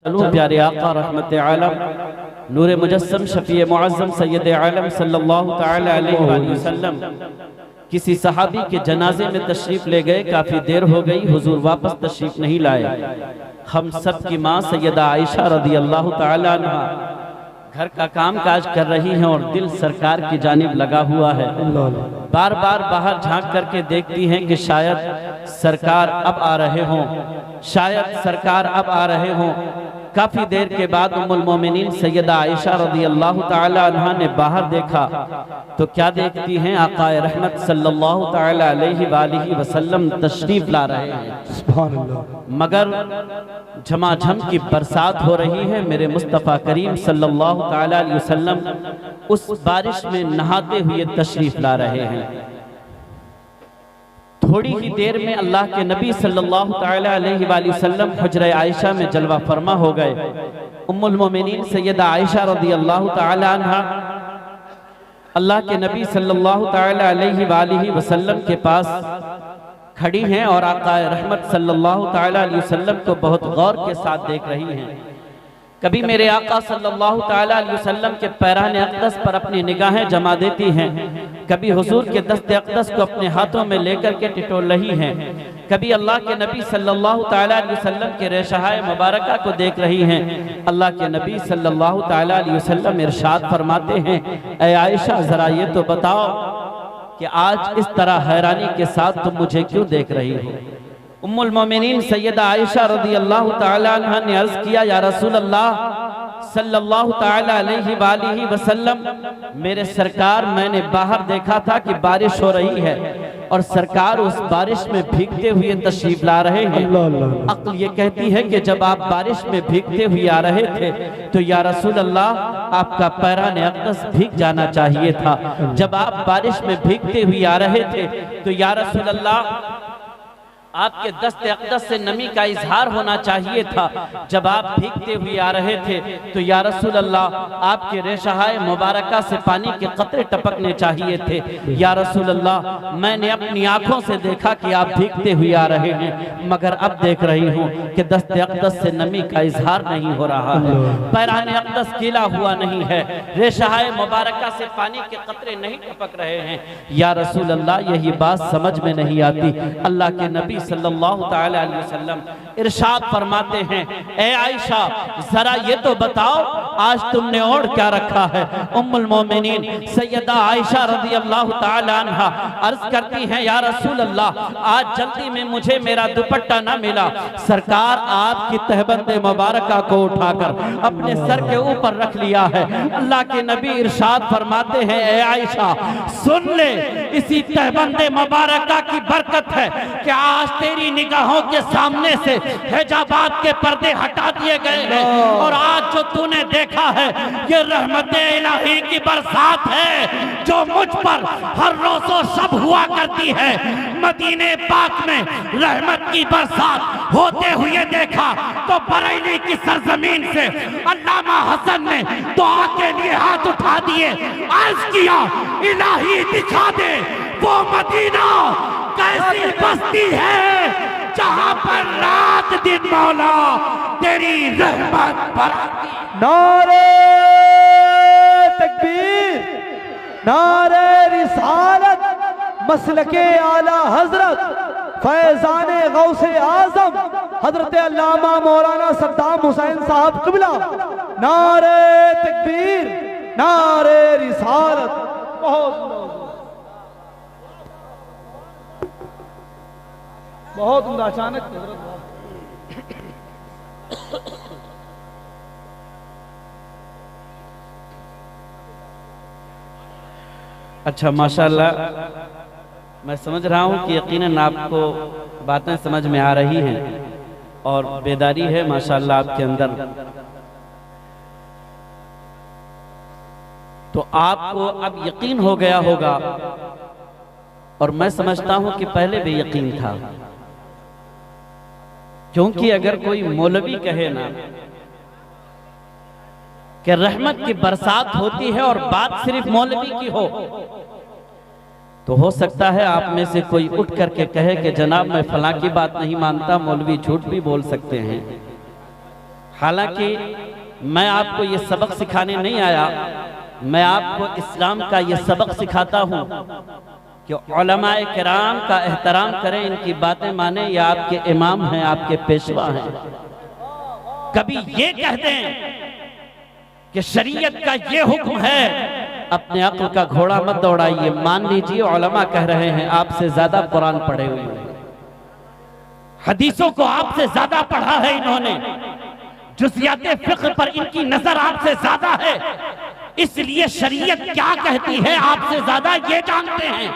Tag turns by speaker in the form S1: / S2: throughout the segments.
S1: प्यारे आका रहमत आलम नूर मुजस्सम शफी मुअज़्ज़म सैयद आलम सल्लल्लाहु तआला अलैहि वसल्लम किसी सहाबी के जनाजे में तशरीफ ले गए। काफ़ी देर हो गई, हुजूर वापस तशरीफ नहीं लाए। हम सब की माँ सैयदा आयशा रदी अल्लाह तआला अन्हा घर का काम काज कर रही हैं और दिल सरकार की जानिब लगा हुआ है। बार बार बाहर झांक करके देखती हैं कि शायद सरकार अब आ रहे हों, शायद सरकार अब आ रहे हों। काफी देर के बाद उम्मुल मोमिनीन सैयदा आयशा रदी अल्लाह तआला अन्हा ने बाहर देखा तो क्या देखती हैं, आकाए रहमत सल्लल्लाहु तआला अलैहि वसल्लम तशरीफ ला रहे हैं। सुभान अल्लाह। मगर झमाझम की बरसात हो रही है। मेरे मुस्तफ़ा करीम सल्लल्लाहु तआला अलैहि वसल्लम उस बारिश में नहाते हुए तशरीफ ला रहे हैं। थोड़ी ही देर में अल्लाह के नबी सल्लल्लाहु तआला अलैहि वसल्लम हुजरे आयशा में जलवा फरमा हो गए। उम्मुल मोमिनीन सैयदा आयशा रदी अल्लाह तआला अन्हा अल्लाह के नबी सल्लल्लाहु तआला अलैहि वसल्लम के पास खड़ी हैं और आकाए रहमत सल्लल्लाहु तआला अलैहि वसल्लम को बहुत गौर के साथ देख रही हैं। कभी मेरे आका सल्लल्लाहु तआला अलैहि वसल्लम के पैराने अक़दस पर अपनी निगाहें जमा देती हैं, कभी हुजूर के दस्ते अक़दस को अपने हाथों में लेकर के टिटोल रही हैं, कभी अल्लाह के नबी सल्लल्लाहु तआला अलैहि वसल्लम के रेशहाए मुबारका को देख रही हैं। अल्लाह के नबी सल्लल्लाहु तआला अलैहि वसल्लम इरशाद फरमाते हैं, ऐ आयशा जरा ये तो बताओ कि आज इस तरह हैरानी के साथ तुम मुझे क्यों देख रही हो। उम्मुल मोमिनीन सैयदा आयशा रदी अल्लाह तआला अन्हा ने अर्ज किया, या रसूल अल्लाह सल्लल्लाहु तआला अलैहि वसल्लम, मेरे सरकार मैंने बाहर देखा था कि बारिश हो रही है और सरकार उस बारिश में भीगते हुए तशरीफ ला रहे हैं। अक्ल ये कहती है कि जब आप बारिश में भीगते हुए आ रहे थे तो या रसूल अल्लाह आपका पैराने अक़दस भीग जाना चाहिए था। जब आप बारिश में भीगते हुए आ रहे थे तो या रसूल अल्लाह आपके दस्ते अक़दस से नमी का इजहार होना चाहिए था। जब आप भीगते हुए आ रहे थे तो या रसूल अल्लाह आपके रेशहाए मुबारका से पानी के कतरे टपकने चाहिए थे। या रसूल अल्लाह मैंने अपनी आंखों से देखा कि आप भीगते हुए आ रहे हैं, मगर अब देख रही हूँ कि दस्ते अक़दस से नमी का इजहार नहीं हो रहा है, पैराने अक़दस गीला हुआ नहीं है, रेशहाए मुबारका से पानी के कतरे नहीं टपक रहे हैं। या रसूल अल्लाह यही बात समझ में नहीं आती। अल्लाह के नबी सल्लल्लाहु तआला अलैहि वसल्लम इरशाद फरमाते हैं, ए आयशा जरा ये तो बताओ आज तुमने ओढ़ क्या रखा है। उम्मुल मोमिनीन सैयदा आयशा रदी अल्लाह तआला अन्हा अर्ज करती हैं, या रसूल अल्लाह आज जल्दी में मुझे मेरा दुपट्टा ना मिला। सरकार आपकी तहबंद मुबारका को उठाकर अपने सर के ऊपर रख लिया है। अल्लाह के नबी इरशाद फरमाते हैं, ए आयशा सुन ले, इसी तहबंद मुबारका की बरकत है कि आज तेरी निगाहों के सामने से हिजाबात के पर्दे हटा दिए गए हैं और आज जो तूने देखा है ये रहमत इलाही की बरसात है जो मुझ पर हर रोज़ो शब हुआ करती है। मदीने पाक में रहमत की बरसात होते हुए देखा तो बरेली की सरजमीन से अल्लामा हसन ने दुआ के लिए हाथ उठा दिए, अर्ज किया इलाही दिखा दे वो मदीना कैसी बस्ती है जहां पर रात दिन मौला तेरी रहमत बरसती।
S2: नारे तकबीर, नारे रिसालत, मसलके आला हजरत फैजाने गौसे आजम हजरत अल्लामा मौलाना सद्दाम हुसैन साहब क़िबला। नारे तकबीर, नारे रिसालत। बहुत उम्दा। अचानक
S1: अच्छा माशाल्लाह, मैं समझ रहा हूँ कि यकीनन आपको बातें समझ में आ रही हैं और बेदारी है माशाल्लाह आपके अंदर। तो आपको अब यकीन हो गया होगा और मैं समझता हूँ कि पहले भी यकीन था, क्योंकि अगर कोई मौलवी कहे ना कि रहमत की बरसात होती है और बात सिर्फ मौलवी की हो, तो हो सकता है आप में से कोई उठ करके कहे कि जनाब मैं फलां की बात नहीं मानता, मौलवी झूठ भी बोल सकते हैं। हालांकि मैं आपको ये सबक सिखाने नहीं आया, मैं आपको इस्लाम का ये सबक सिखाता हूँ कि उलमाए किराम का एहतराम करें, इनकी बातें माने। या आपके इमाम हैं, आपके पेशवा हैं। कभी ये कह दें कि शरीयत का ये हुक्म है, अपने अक्ल का घोड़ा मत दौड़ाइए। मान लीजिए उलमा कह रहे हैं, आपसे ज्यादा कुरान पढ़े हुए हैं, हदीसों को आपसे ज्यादा पढ़ा है इन्होंने, जुज़ियाते फ़िक़्ह पर इनकी नजर आपसे ज्यादा है, इसलिए शरीयत क्या कहती है आपसे ज्यादा ये जानते हैं।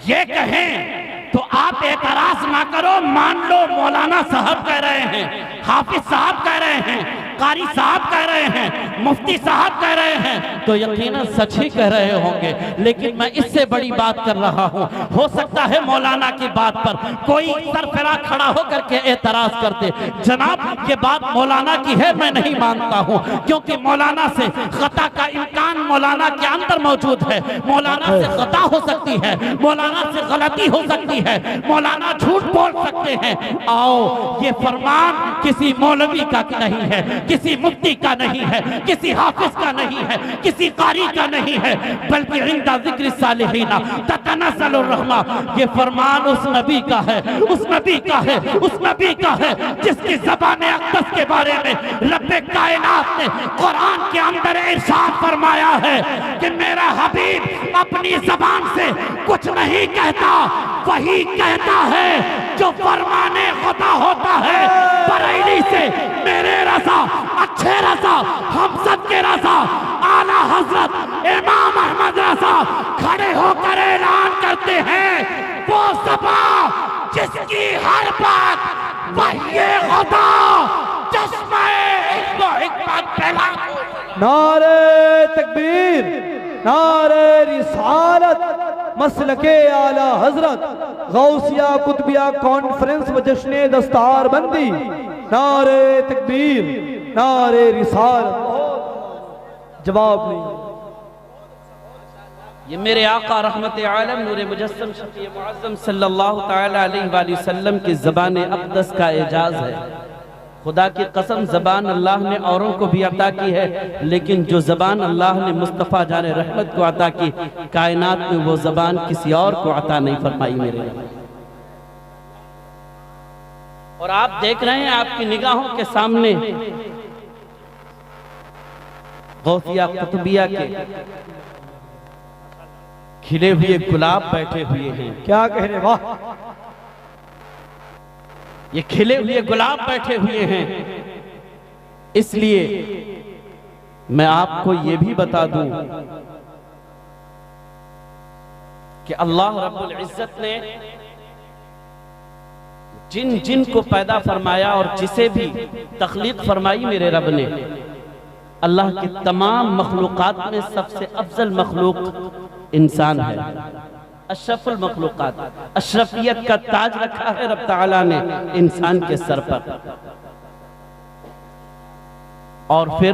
S1: ये कहें तो आप एतराज ना करो, मान लो मौलाना साहब कह रहे हैं, हाफिज साहब कह रहे हैं, कारी साहब कह रहे हैं, मुफ्ती साहब कह रहे हैं, तो यकीनन सच ही कह रहे होंगे। लेकिन मैं इससे बड़ी बात कर रहा हूँ। हो सकता है मौलाना की बात पर कोई सरफरा खड़ा होकर के एतराज कर दे, जनाब ये बात मौलाना की है, मैं नहीं मानता हूँ, क्योंकि मौलाना से खता का इम्कान मौलाना के अंदर मौजूद है। मौलाना से खता हो सकती है, मौलाना से गलती हो सकती है, मौलाना झूठ बोल सकते हैं। आओ, ये फरमान किसी मौलवी का नहीं है, किसी मुफ्ती का नहीं है, किसी हाफिज का नहीं है, किसी कारी का नहीं है, बल्कि इंदा ज़िक्र सालिहीना ततनज़्ज़लुर रहमा। ये फरमान उस नबी का है, उस नबी का है, उस नबी का है जिसकी ज़बान अक़दस के बारे में रब्बे कायनात ने कुरान के अंदर इरशाद फरमाया है कि मेरा हबीब अपनी ज़बान से कुछ नहीं कहता, वही कहता है जो फरमाने खुदा होता है। बरेली से मेरे रज़ा, अच्छे रज़ा, हम सब के रज़ा, आला हजरत इमाम अहमद रज़ा खड़े होकर ऐलान करते हैं, वो सपा जिसकी हर बात वही खुदा चश्मे हिकमत फैला।
S2: नारे तकबीर, नारे रिसालत, मसलके आला हजरत, गौसिया कुतबिया कॉन्फ्रेंस व जश्ने दस्तार बंदी। नारे तकबीर, नारे रिसालत। जवाब नहीं।
S1: ये मेरे आका रहमत आलम नूर मुजस्सम शफ़ी मुअज़्ज़म सल्लल्लाहु तआला अलैहि वसल्लम की ज़बान अक़दस का एजाज़ है। खुदा की कसम, ज़बान अल्लाह ने औरों को भी अता की है, लेकिन जो ज़बान अल्लाह ने मुस्तफ़ा जाने रहमत को अता की, कायनात में वो ज़बान किसी और को अता नहीं फरमाई मेरे। और आप देख रहे हैं, आपकी निगाहों के सामने गौसिया कुतुबिया के खिले हुए गुलाब बैठे हुए हैं।
S2: क्या कह रहे, वाह,
S1: ये खिले हुए गुलाब बैठे हुए हैं। इसलिए मैं आपको ये भी बता दूं कि अल्लाह रब्बुल इज्जत ने जिन जिन को पैदा फरमाया और जिसे भी तख्लीक फरमाई मेरे रब ने, अल्लाह की तमाम मखलूक़ात में सबसे अफजल मखलूक इंसान है। अशरफुल मखलूक़ात, अशरफियत का ताज रखा है रब ताला ने इंसान के सर पर। और फिर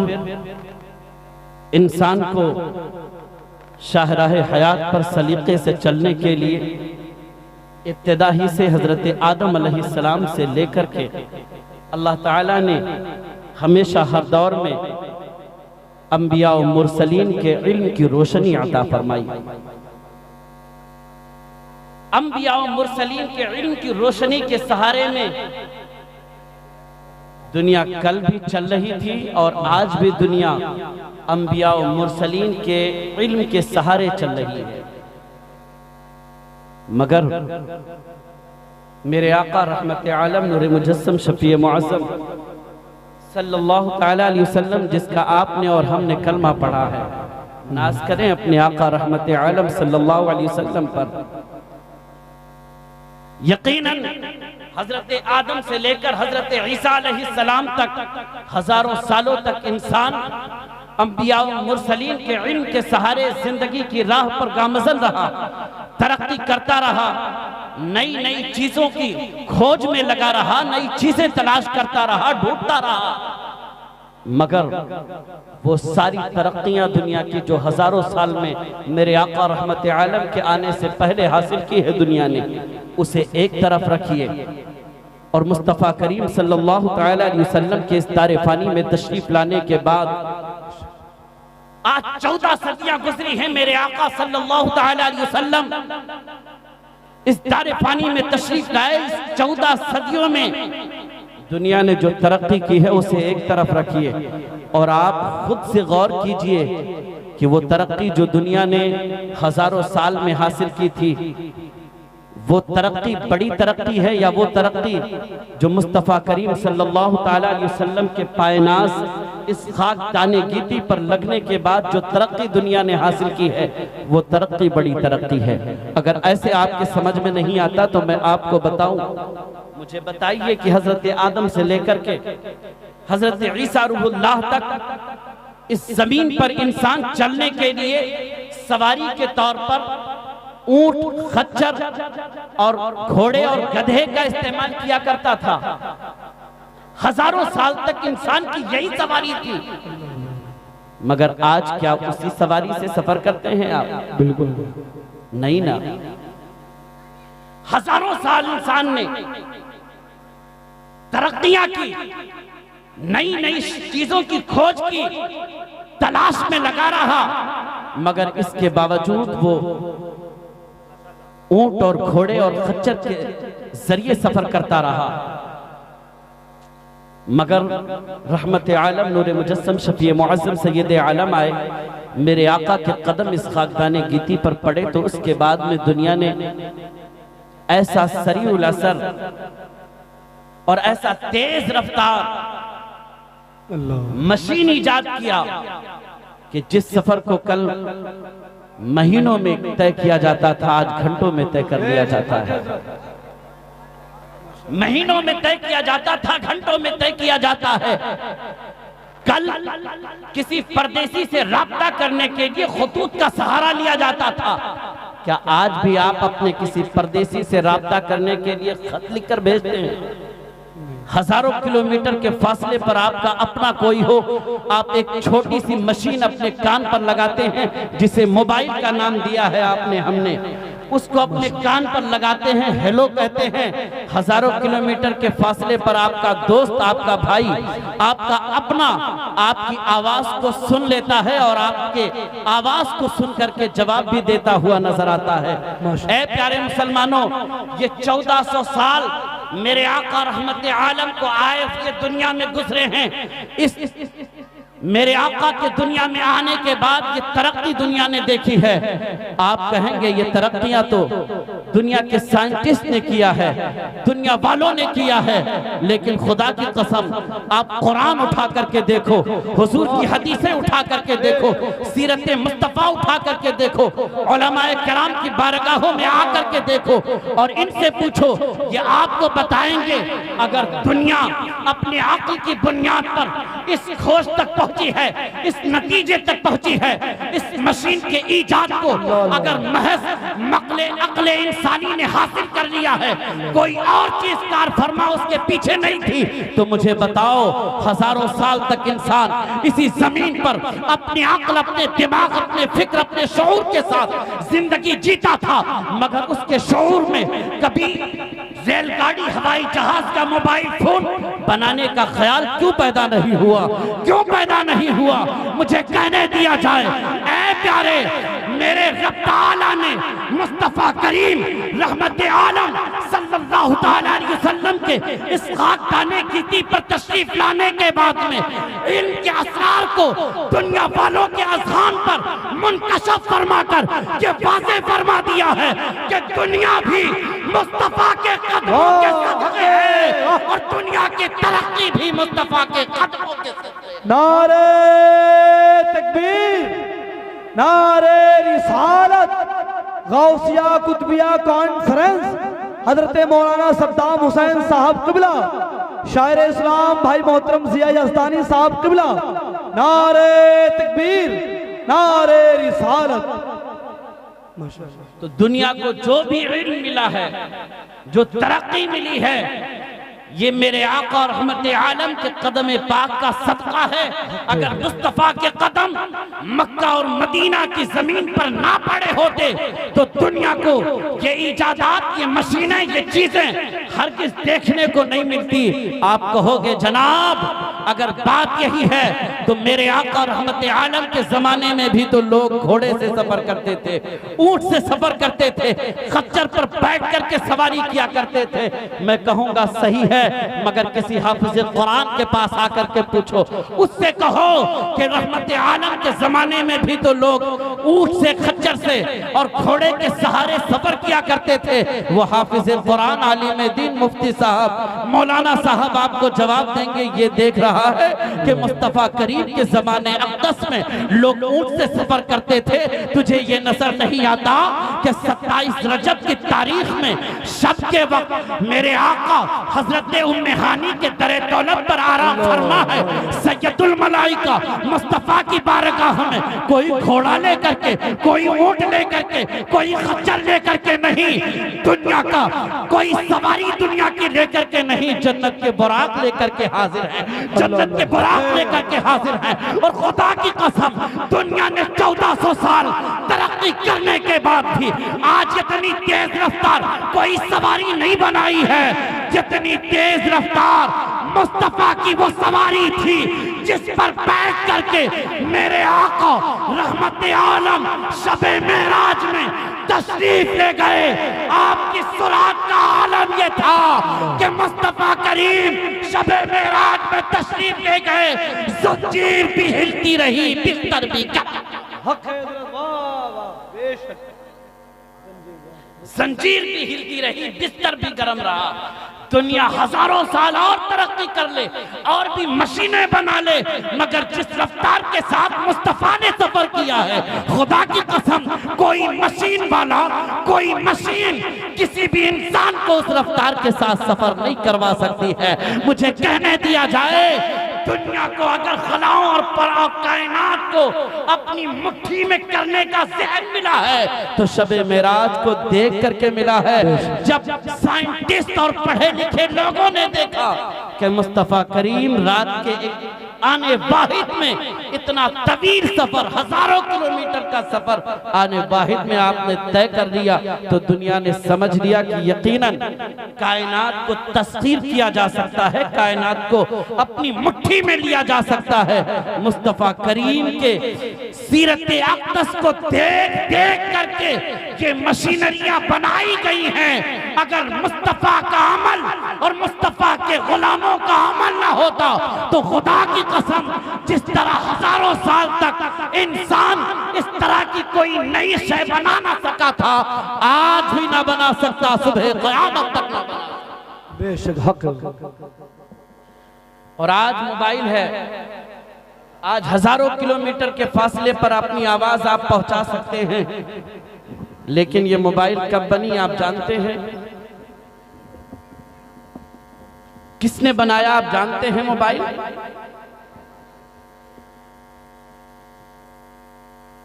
S1: इंसान को शाहराह हयात पर सलीके से चलने के लिए इब्तिदा ही से हजरत आदम अलैहिस्सलाम से लेकर के अल्लाह ताला ने हमेशा हर दौर में अंबिया और मुरसलीन के इल्म की रोशनी अता फरमाई। अंबिया और मुरसलीन के इल्म की रोशनी के सहारे में दुनिया कल भी चल रही थी और आज भी दुनिया अंबिया और मुरसलीन के इल्म के सहारे चल रही है। मगर मेरे आका रहमत आलम नूर मुजस्सम शफ़ी मुअज़्ज़म सल्लल्लाहु तआला अलैहि वसल्लम, जिसका आपने और हमने कलमा पढ़ा है, नाज़ करें अपने आका रहमत आलम सल्लल्लाहु अलैहि वसल्लम पर। यकीनन हजरत आदम से लेकर हजरत ईसा अलैहिस्सलाम तक हजारों सालों तक इंसान अंबिया और मुरसलीन के इल्म के सहारे जिंदगी की राह पर गामज़न रहा, तरक्की करता रहा, नई नई चीजों की खोज में लगा रहा, नई चीजें तलाश करता रहा, ढूंढता रहा। मगर वो सारी तरक्कियां दुनिया की जो हजारों साल में मेरे आका रहमत आलम के आने से पहले हासिल की है दुनिया ने, उसे एक तरफ रखिए। और मुस्तफ़ा करीम सल्लल्लाहु तआला अलैहि वसल्लम के इस दारे फानी में तशरीफ लाने के बाद आज 14 सदियां गुजरी हैं। मेरे आका सल्लल्लाहु तआला अलैहि वसल्लम इस दारे फानी में तशरीफ लाए। इस 14 सदियों में दुनिया ने जो तरक्की की है उसे एक तरफ रखिए और आप खुद से गौर कीजिए कि वो तरक्की जो दुनिया ने हजारों साल में हासिल की थी, वो तरक्की बड़ी तरक्की है या वो तरक्की जो मुस्तफ़ा करीम सल्लल्लाहु ताला अलैहि वसल्लम के पायनास इस खाक दाने गीती पर लगने के बाद जो तरक्की दुनिया ने हासिल की है, वो तरक्की बड़ी तरक्की है। अगर ऐसे आपके समझ में नहीं आता तो मैं आपको बताऊं, मुझे बताइए कि हजरत आदम से लेकर के हजरत ईसा रूहुल्लाह तक इस जमीन पर इंसान चलने के लिए सवारी के तौर पर ऊंट, खच्चर और घोड़े और गधे का इस्तेमाल किया करता था। हजारों साल तक इंसान की यही सवारी थी। मगर आज क्या उसी सवारी से सफर करते हैं आप?
S2: बिल्कुल
S1: नहीं ना। हजारों साल इंसान ने तरक्कियां की, नई नई चीजों की खोज की, तलाश में लगा रहा, मगर इसके बावजूद वो ऊंट और घोड़े और खच्चर के जरिए सफर करता रहा। मगर रहमत आलम नूर मुजस्सम शफी मुअज़्ज़म सैयद आलम आए, मेरे आका के कदम इस खाकदाने गीती पर पड़े तो उसके बाद में दुनिया ने ऐसा सरीउल असर और ऐसा तेज रफ्तार मशीन इजाद किया कि जिस सफर को कल महीनों में तय किया जाता था, आज घंटों में तय कर लिया जाता है। महीनों में तय किया जाता था, घंटों में तय किया जाता है। कल किसी परदेसी से राब्ता करने के लिए खतूत का सहारा लिया जाता था। क्या आज भी आप अपने किसी परदेसी से राब्ता करने के लिए खत लिखकर भेजते हैं? हजारों किलोमीटर के फासले पर आपका अपना कोई हो, आप एक छोटी सी मशीन अपने कान पर लगाते हैं जिसे मोबाइल का नाम दिया है आपने, हमने उसको अपने कान पर लगाते हैं, हेलो कहते हैं। हजारों किलोमीटर के फासले पर आपका दोस्त, आपका भाई, आपका अपना आपकी आवाज को सुन लेता है और आपके आवाज को सुन करके जवाब भी देता हुआ नजर आता है। ऐ प्यारे मुसलमानों, ये 1400 साल मेरे आका रहमत आलम को आए ये दुनिया में गुजरे हैं। इस मेरे आका के दुनिया में आने के बाद ये तरक्की दुनिया ने देखी है। आप कहेंगे ये तरक्कियां तो दुनिया के साइंटिस्ट ने किया है, दुनिया वालों ने किया है, लेकिन खुदा की कसम आप कुरान उठा करके देखो, हुजूर की हदीसें उठा करके देखो, सीरत मुस्तफा उठा करके देखो, उलमाए किराम की बारगाहों में आकर के देखो और इनसे पूछो, ये आपको बताएंगे अगर दुनिया अपने अक्ल की बुनियाद पर इस खोज तक पहुंची है, इस नतीजे तक पहुंची है, इस मशीन के ईजाद को अगर महज अक्ले इंसानी ने हासिल कर लिया है, कोई और चीज कार फरमा उसके पीछे नहीं थी, तो मुझे बताओ हजारों साल तक इंसान इसी जमीन पर अपनी अक्ल, अपने दिमाग, अपने फिक्र, अपने शऊर के साथ जिंदगी जीता था, मगर उसके शऊर में कभी रेलगाड़ी, हवाई जहाज का मोबाइल फोन बनाने का ख्याल क्यों पैदा नहीं हुआ? क्यों पैदा नहीं हुआ? मुझे कहने दिया जाए। ऐ प्यारे, मेरे रब ताला ने मुस्तफा करीम रहमत आलम सल्लल्लाहु ताला अलैहि वसल्लम के इस खाकदाने गीती पर तशरीफ लाने के बाद में इनके असरार को दुनिया वालों के अज़हान पर मुनकशफ फरमाकर ये वाज़ेह फरमा दिया है कि दुनिया भी मुस्तफा के कदमों के सदके है और दुनिया की तरक्की भी मुस्तफा के कदमों के सदके।
S2: नारे तकबीर, नारे रिसालत, गौसिया कुतबिया कॉन्फ्रेंस, हजरत मौलाना सद्दाम हुसैन साहब किबला, शायर इस्लाम भाई मोहतरम जिया यज़दानी साहब किबला, नारे तकबीर, नारे रिसालत।
S1: तो दुनिया को जो भी इल्म मिला है, जो तरक्की मिली है, ये मेरे आका रहमत आलम के कदम पाक का सदका है। अगर मुस्तफा के कदम मक्का और मदीना की जमीन पर ना पड़े होते तो दुनिया को ये इजादात, ये मशीनें, ये चीजें हरगिज़ देखने को नहीं मिलती। आप कहोगे जनाब अगर बात यही है तो मेरे आका रहमत आलम के जमाने में भी तो लोग घोड़े से सफर करते थे, ऊंट से सफर करते थे, खच्चर पर बैठ करके सवारी किया करते थे। मैं कहूंगा सही है, मगर किसी हाफिज कुरान के पास आकर के पूछो, उससे कहो कि रहमत आलम के जमाने में भी तो लोग ऊंट से, खच्चर से और घोड़े के सहारे सफर किया करते थे। वो हाफिज कुरान आलिम दीन मुफ्ती साहब मौलाना साहब आपको जवाब देंगे, ये देख रहा है कि मुस्तफा करीम के जमाने अक़दस में लोग ऊंट से सफर करते थे। तुझे ये नजर नहीं आता कि 27 रजब की तारीख में शब के वक्त मेरे आका हजरत उम्मे हानी के दरे दौलत पर आराम फरमा है। सैयदुल मलाइका मुस्तफा की बारगाह में कोई घोड़ा लेकर के, कोई ऊंट लेकर के, कोई खच्चर लेकर के नहीं, दुनिया का कोई सवारी दुनिया की लेकर के नहीं, जन्नत के बुराक लेकर के हाजिर है, जन्नत के बुराक लेकर के हाजिर है। और खुदा की कसम दुनिया ने 1400 साल तरक्की करने के बाद भी आज इतनी तेज रफ्तार कोई सवारी नहीं बनाई है जितनी तेज रफ्तार मुस्तफा की वो सवारी थी जिस पर बैठ करके मेरे आका रहमत आलम शबे मेराज में तशरीफ ले गए। आपकी सुरात का आलम ये था कि मुस्तफा करीम शबे मेराज में तशरीफ ले गए, ज़ंजीर भी हिलती रही, बिस्तर भी जंजीर भी हिलती रही, बिस्तर भी गर्म रहा। दुनिया हजारों साल और तरक्की कर ले और भी मशीनें बना ले, मगर जिस रफ्तार के साथ मुस्तफा ने सफर किया है, खुदा की कसम कोई मशीन वाला, कोई मशीन किसी भी इंसान को उस रफ्तार के साथ सफर नहीं करवा सकती है। मुझे कहने दिया जाए, दुनिया को अगर खलाओं और कायनात को अपनी मुट्ठी में करने का ज़हन मिला है तो शबे मेराज को देख करके मिला है, जब साइंटिस्ट और पढ़े लिखे लोगों ने देखा कि मुस्तफा करीम रात के एक आने वाहिद में इतना तवील सफर, हजारों किलोमीटर का सफर आने वाहिद में आपने तय कर लिया, तो दुनिया ने समझ लिया कि यकीनन कायनात को तस्खीर किया जा सकता है, कायनात को अपनी मुट्ठी में लिया जा सकता है। मुस्तफा करीम के सीरत अक़दस को देख देख करके ये मशीनरियां बनाई गई हैं। अगर मुस्तफा का अमल और मुस्तफा के गुलामों का अमल ना होता तो खुदा की कसम जिस तरह हजारों साल तक इंसान इस तरह की कोई नई शय बना ना सका था, आज भी ना बना सकता, सुबह क़यामत तक ना बना।
S2: बेशक हक।
S1: और आज मोबाइल है, आज हजारों किलोमीटर के फासले पर अपनी आवाज आप पहुंचा सकते हैं, लेकिन ये मोबाइल कब बनी आप जानते हैं? किसने बनाया आप जानते हैं? मोबाइल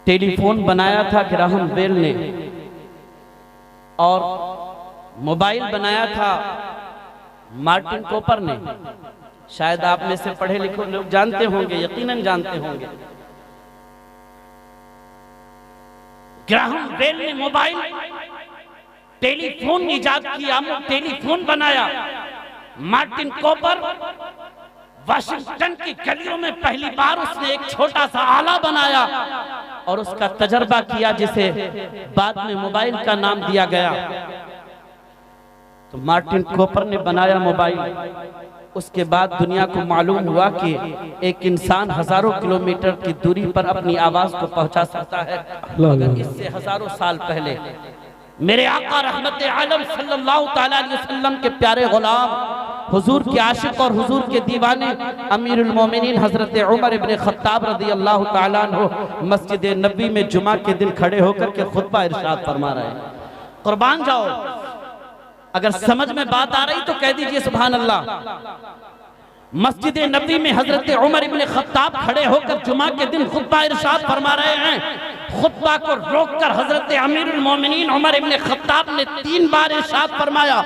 S1: टेलीफोन बनाया था ग्राहम बेल ने, और मोबाइल बनाया था मार्टिन कूपर ने। शायद आप में से पढ़े लिखे लोग जानते होंगे, यकीनन जानते होंगे। ग्राहम बेल ने मोबाइल टेलीफोन इजाद किया, टेलीफोन बनाया। मार्टिन कूपर वाशिंगटन की गलियों में पहली बार उसने एक छोटा सा आला बनाया और उसका तजर्बा किया, जिसे बाद में मोबाइल का नाम दिया गया। तो मार्टिन कूपर ने बनाया मोबाइल। उसके बाद दुनिया को मालूम हुआ कि एक इंसान हजारों किलोमीटर की दूरी पर अपनी आवाज को पहुंचा सकता है, मगर इससे हजारों साल पहले मेरे आका रहमत आलम सल्लल्लाहु तआला अलैहि वसल्लम के प्यारे गुलाम, हुजूर के आशिक और हुजूर के दीवाने अमीरुल मोमिनीन हजरत उमर इब्न खत्ताब रज़ी अल्लाह तआला अन्हु मस्जिद नबी में जुमा के दिन खड़े होकर के खुतबा इरशाद फरमा रहे हैं। कुर्बान जाओ, अगर समझ में बात आ रही तो कह दीजिए सुभान अल्लाह। मस्जिद नबी में हजरत उमर इब्न खत्ताब खड़े होकर जुमा के दिन खुतबा इरशाद फरमा रहे हैं। खुतबा को रोककर हजरत अमीरुल मोमिनीन उमर इब्ने खत्ताब ने 3 बार इरशाद फरमाया,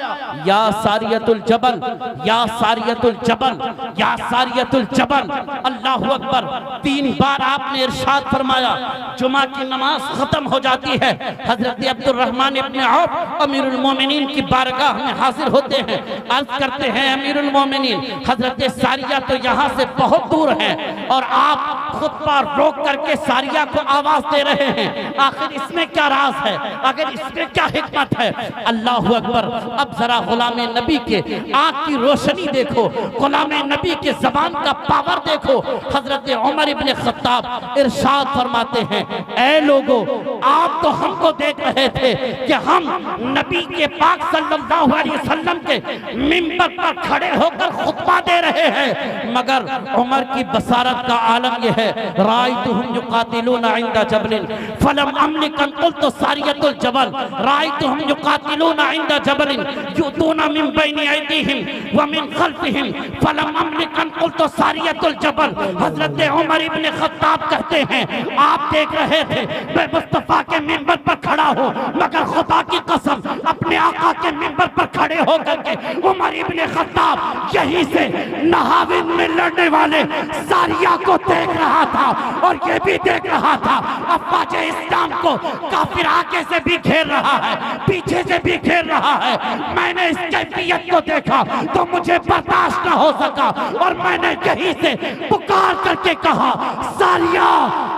S1: या सारियतुल जबल, या सारियतुल जबल, या सारियतुल जबल, अल्लाहु अकबर। 3 बार आपने इरशाद फरमाया। जुमा की नमाज खत्म हो जाती है, हजरत अब्दुर्रहमान इब्ने औफ अमीरुल मोमिनीन की बारगाह में हाजिर होते हैं, अर्ज करते हैं, अमीरुल मोमिनीन हजरत सारिया तो यहाँ से बहुत दूर है और आप खुतबा रोक करके सारिया को आवाज दे रहे हैं, आखिर इसमें क्या राज है, अगर इसमें क्या हिकमत है। अल्लाहु अकबर। अब जरा गुलाम नबी के आंख की रोशनी देखो, गुलाम नबी के जबान का पावर देखो। हजरत उमर इब्ने खत्ताब इरशाद फरमाते हैं, ऐ लोगों, आप तो हमको देख रहे थे कि हम नबी के पाक सल्लल्लाहु अलैहि वसल्लम के मिंबर पर खड़े होकर खुतबा दे रहे हैं, मगर उमर की बसारत का आलम यह है, रायतुहुम युकातिलूना इंदा जबलिन फलम अमलिक अन कुल्तु सारियतुल जबल, रायतुहुम युकातिलूना इंदा जबलिन युतूना मिन बैनि ऐदीहिम व मिन खल्फिहिम फलम अमलिक अन कुल्तु सारियतुल जबल। हजरत उमर इब्ने खत्ताब कहते हैं, आप देख रहे थे मैं मुस्तफा के मिंबर पर खड़ा हूं, मगर खुदा की कसम अपने आका के मिंबर पर खड़े होकर के उमर इब्ने खत्ताब यहीं से नहाविन में लड़ने वाले सारिया को देख रहा था और ये भी देख रहा था अफवाज इस्लाम को काफिर आगे से भी घेर रहा है, पीछे से भी घेर रहा है। मैंने इस कैफियत को देखा तो मुझे बर्दाश्त न हो सका और मैंने यहीं से पुकार करके कहा, सारिया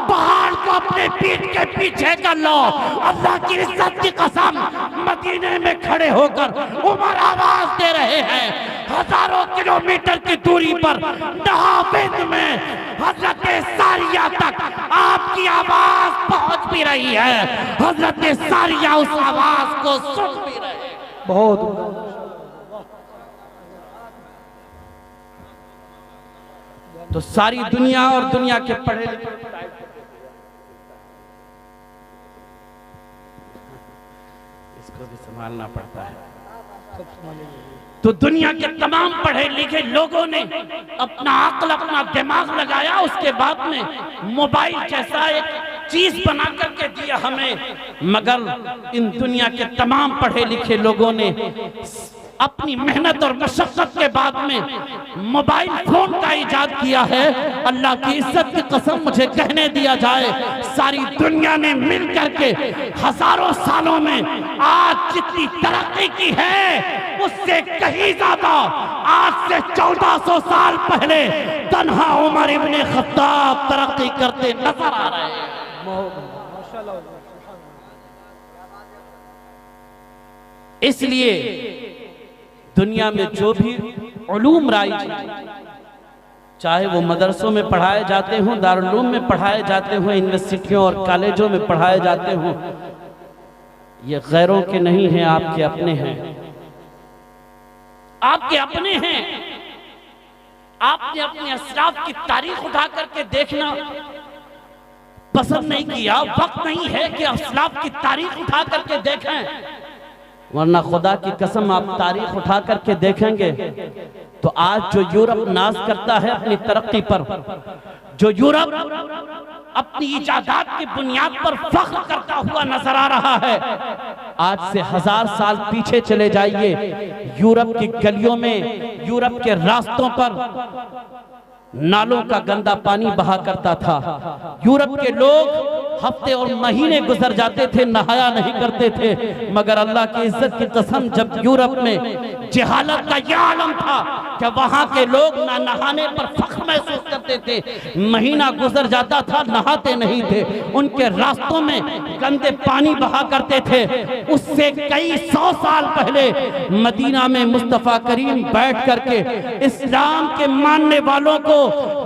S1: पहाड़ को अपने पीठ के पीछे कर लो। अल्लाह की इज्जत की कसम मदीने में खड़े होकर उमर आवाज दे रहे हैं, हजारों किलोमीटर की दूरी पर नहाविंद में हजरत सारिया तक आपकी आवाज पहुंच भी रही है, हजरत सारिया उस आवाज को सुन भी रहे हैं।
S2: बहुत
S1: तो सारी दुनिया और दुनिया के पढ़े इसको भी संभालना पड़ता है। तो दुनिया के तमाम पढ़े लिखे लोगों ने अपना अक्ल अपना दिमाग लगाया, उसके बाद में मोबाइल जैसा एक चीज बना करके दिया हमें, मगर इन दुनिया के तमाम पढ़े लिखे लोगों ने अपनी मेहनत और मशक्कत के बाद में मोबाइल फोन का इजाद किया है। अल्लाह की इज्जत की कसम मुझे कहने दिया जाए, सारी दुनिया ने मिल करके हजारों सालों में आज जितनी तरक्की की है उससे कहीं ज्यादा आज से 1400 साल पहले तन्हा उमर इब्ने खत्ताब तरक्की करते नजर आ रहे हैं। इसलिए दुनिया में जो भी उलूम राइज, चाहे वो मदरसों में पढ़ाए जाते हों, दारुल में पढ़ाए जाते हों, यूनिवर्सिटियों और कॉलेजों में पढ़ाए जाते हों, ये गैरों के नहीं हैं, आपके अपने हैं, आपके अपने हैं। आपने अपने असलाफ की तारीख उठा करके देखना पसंद नहीं किया, वक्त नहीं है कि असलाफ की तारीख उठा करके देखें, वरना खुदा की कसम आप तारीख उठा करके देखेंगे तो आज जो यूरोप नाज करता है अपनी तरक्की पर, जो यूरोप अपनी इजादात की बुनियाद पर फख्र करता हुआ नजर आ रहा है, आज से 1000 साल पीछे चले जाइए, यूरोप की गलियों में, यूरोप के रास्तों पर नालों का गंदा पानी बहा करता था। यूरोप के लोग हफ्ते और महीने गुजर जाते थे, नहाया नहीं करते थे, मगर अल्लाह की इज्जत की कसम जब यूरोप में जहालत का यह आलम था कि वहां के लोग ना नहाने पर फख्र महसूस करते थे, महीना गुजर जाता था नहाते नहीं थे, उनके रास्तों में गंदे पानी बहा करते थे। उससे कई 100 साल पहले मदीना में मुस्तफा करीम बैठ करके इस्लाम के मानने वालों को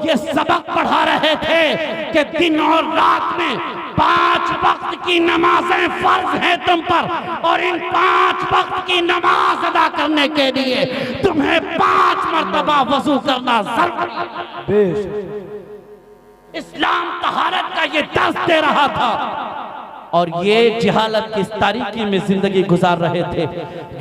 S1: ये सबक पढ़ा रहे थे कि दिन और रात में 5 वक्त की नमाजें फर्ज हैं तुम पर, और इन 5 वक्त की नमाज अदा करने के लिए तुम्हें 5 मर्तबा वजू करना जरूरी है। इस्लाम तहारत का ये दर्स दे रहा था और ये जहालत की तारीकी में जिंदगी गुजार रहे थे।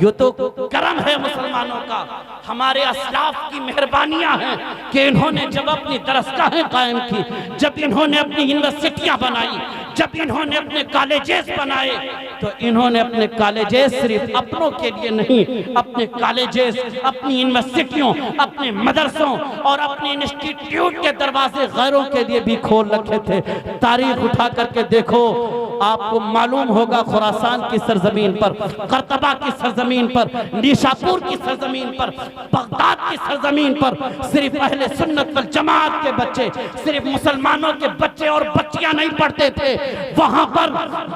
S1: ये तो करम है मुसलमानों का, हमारे असलाफ की मेहरबानियां हैं कि इन्होंने जब अपनी दरसगाहें कायम की, जब इन्होंने अपनी यूनिवर्सिटियां बनाई, जब इन्होंने अपने कॉलेजेस बनाए तो इन्होंने अपने कॉलेजेस सिर्फ अपनों के लिए नहीं, अपने कॉलेजेस, अपनी यूनिवर्सिटियों, अपने मदरसों और अपने इंस्टीट्यूट के दरवाजे गैरों के लिए भी खोल रखे थे। तारीख उठा करके देखो, आपको मालूम होगा खुरासान की सरजमीन पर, करतबा की सरजमीन पर, निशापुर की सरजमीन पर, बगदाद की सरजमीन पर सिर्फ अहले सुन्नत वल जमात के बच्चे, सिर्फ मुसलमानों के बच्चे और बच्चियां नहीं पढ़ते थे, वहां पर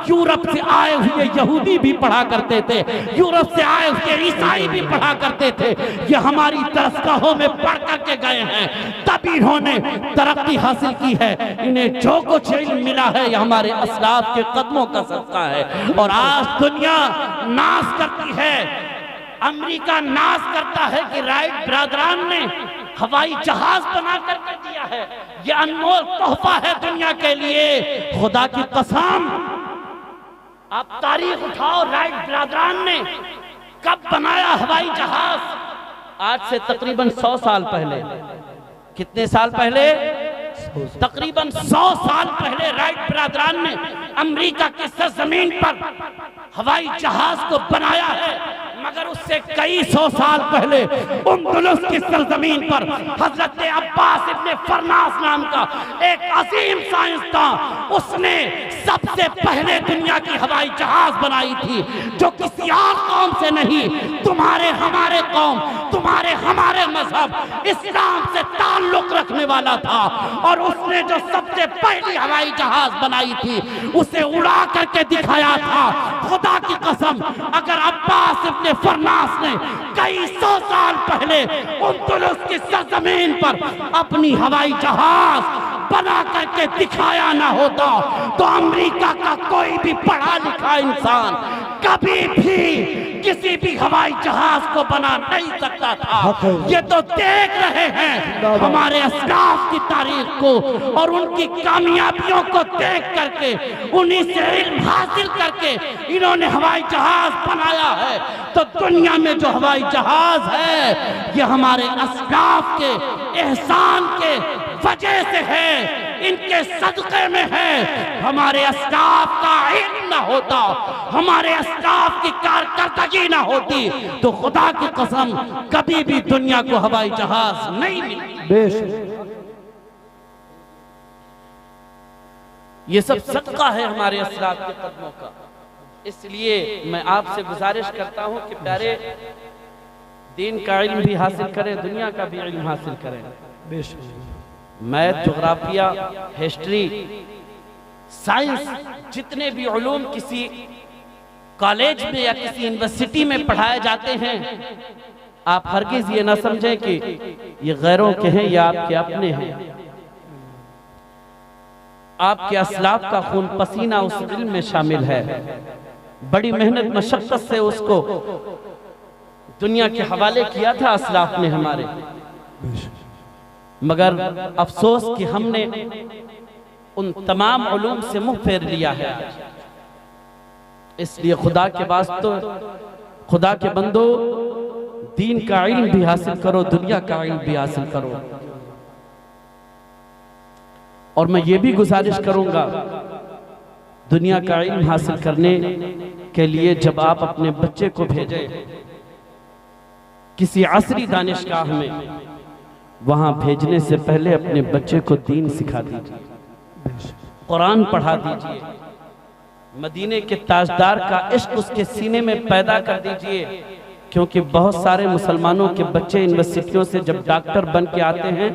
S1: यूरोप से आए हुए यहूदी भी पढ़ा करते थे, यूरोप से आए हुए ईसाई भी पढ़ा करते थे। ये हमारी दरसगाहों में पढ़ करके गए हैं, तब इन्होंने तरक्की हासिल की है। इन्हें जो कुछ इल्म मिला है ये हमारे असलाफ के कदमों का सदका है। और आज दुनिया नाज करती है, अमेरिका नाज करता है कि राइट ब्रदरान ने हवाई जहाज बना करके दिया है। ये अनमोल तोहफा है दुनिया के लिए। खुदा की कसम, आप तारीख उठाओ, राइट ब्रदरान ने कब बनाया हवाई जहाज? आज से तकरीबन 100 साल पहले। कितने साल पहले? तकरीबन 100 साल पहले राइट ब्रदरान ने अमेरिका की सरजमीन पर हवाई जहाज को बनाया है। मगर उससे कई 100 साल पहले उंदुलुस की सरजमीन पर हजरत अब्बास इब्ने फरनास नाम का एक अजीम साइंसदान, उसने सबसे पहले दुनिया की हवाई जहाज बनाई थी, जो किसी और कौम से नहीं, तुम्हारे हमारे कौम, तुम्हारे हमारे मजहब इस्लाम से ताल्लुक रखने वाला था। और उसने जो सबसे पहली हवाई जहाज बनाई थी उसे उड़ा करके दिखाया था। खुदा की कसम, अगर अब्बास इब्ने फरनास ने कई 100 साल पहले उंदुलुस की सरजमीन पर अपनी हवाई जहाज बना करके दिखाया ना होता तो अमेरिका का कोई भी पढ़ा लिखा इंसान कभी भी किसी भी हवाई जहाज को बना नहीं सकता था। ये तो देख रहे हैं हमारे असलाफ की तारीख को और उनकी कामयाबियों को देख करके, उन्हीं से इल्म हासिल करके इन्होंने हवाई जहाज बनाया है। तो दुनिया में जो हवाई जहाज है ये हमारे असलाफ के एहसान के वजह से है, इनके सदक़े में है। हमारे असलाफ का इल्म ना होता, हमारे असलाफ की कारकर्दगी ना होती तो खुदा की कसम कभी भी दुनिया को हवाई जहाज नहीं मिलती। ये सब सदका है हमारे असलाफ के कदमों का। इसलिए मैं आपसे गुजारिश करता हूं कि प्यारे, दीन का इल्म भी हासिल करें, दुनिया का भी इल्म हासिल करें। मैथ, जोग्राफिया, हिस्ट्री, साइंस, जितने भी उलूम किसी कॉलेज में या किसी यूनिवर्सिटी में पढ़ाए जाते हैं, आप हरगिज ये ना समझें कि ये गैरों के हैं या आपके अपने हैं। आपके असलाफ का खून पसीना उस इल्म में शामिल है। बड़ी मेहनत मशक्कत से उसको दुनिया के हवाले किया था असलाफ ने हमारे। मगर अफसोस कि हमने उन तमाम उलूम से मुंह फेर लिया है। इसलिए खुदा के वास्ते, खुदा के बंदो, दीन का इल्म भी हासिल करो, दुनिया का इल्म भी हासिल करो। और मैं ये भी गुजारिश करूंगा, दुनिया का इल्म हासिल करने के लिए जब आप अपने बच्चे को भेजें किसी असरी दानिशगाह में, वहां भेजने से पहले अपने बच्चे को दीन सिखा दीजिए, कुरान पढ़ा दीजिए, मदीने के ताजदार का इश्क उसके सीने में पैदा कर दीजिए। क्योंकि बहुत सारे मुसलमानों के बच्चे यूनिवर्सिटियों से जब डॉक्टर बन के आते हैं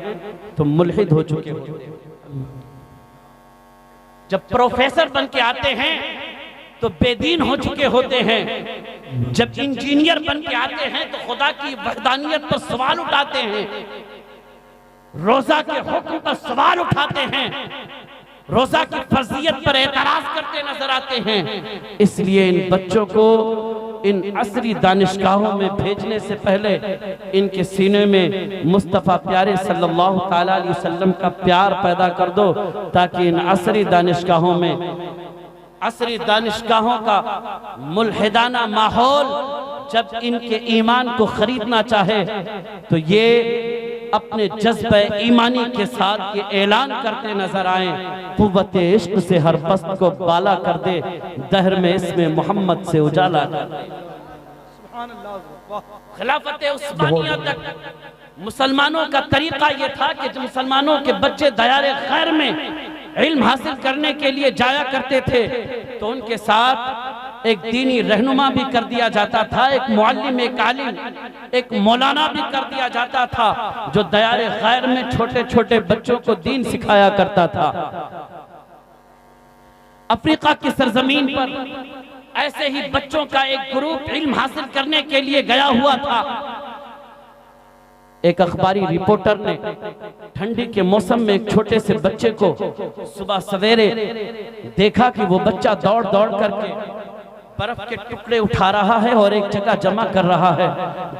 S1: तो मुल्हिद हो चुके होते हैं, जब प्रोफेसर बन के आते हैं तो बेदीन हो चुके होते हैं, जब इंजीनियर बन के आते हैं तो खुदा की वहदानियत पर सवाल उठाते हैं, रोजा के हुक्म पर सवाल उठाते हैं, रोजा की फर्जियत पर एतराज करते नजर आते हैं। इसलिए इन बच्चों को इन असरी दानिशगाहों में भेजने से पहले इनके सीने में मुस्तफ़ा प्यारे सल्लल्लाहु ताला अलैहि वसल्लम का प्यार पैदा कर दो, ताकि इन असरी दानिशगाहों में, असरी दानिशगाहों का मुल्हिदाना माहौल जब इनके ईमान को खरीदना चाहे तो ये अपने जज्बे ईमानी के साथ ये ऐलान करते नजर आए, कुव्वत इश्क से हर पस्त को बाला कर दे, दहर में इसमें मोहम्मद से उजाला कर दे। खिलाफत उस्मानिया तक मुसलमानों का तरीका ये था कि जब मुसलमानों के बच्चे दयारे खैर में इल्म हासिल करने के लिए जाया करते थे तो उनके साथ एक दीनी रहनुमा भी कर दिया जाता था, एक मुअल्लिम, एक आलिम, एक मौलाना भी कर दिया जाता था जो दयारे खैर में छोटे छोटे बच्चों को दीन सिखाया करता था। अफ्रीका की सरजमीन पर ऐसे ही बच्चों का एक ग्रुप इल्म हासिल करने के लिए गया हुआ था। एक अखबारी रिपोर्टर ने ठंडी के मौसम में एक छोटे से बच्चे को सुबह सवेरे देखा कि वो बच्चा दौड़ दौड़ करके बर्फ के टुकड़े उठा रहा है और एक जगह जमा कर रहा है,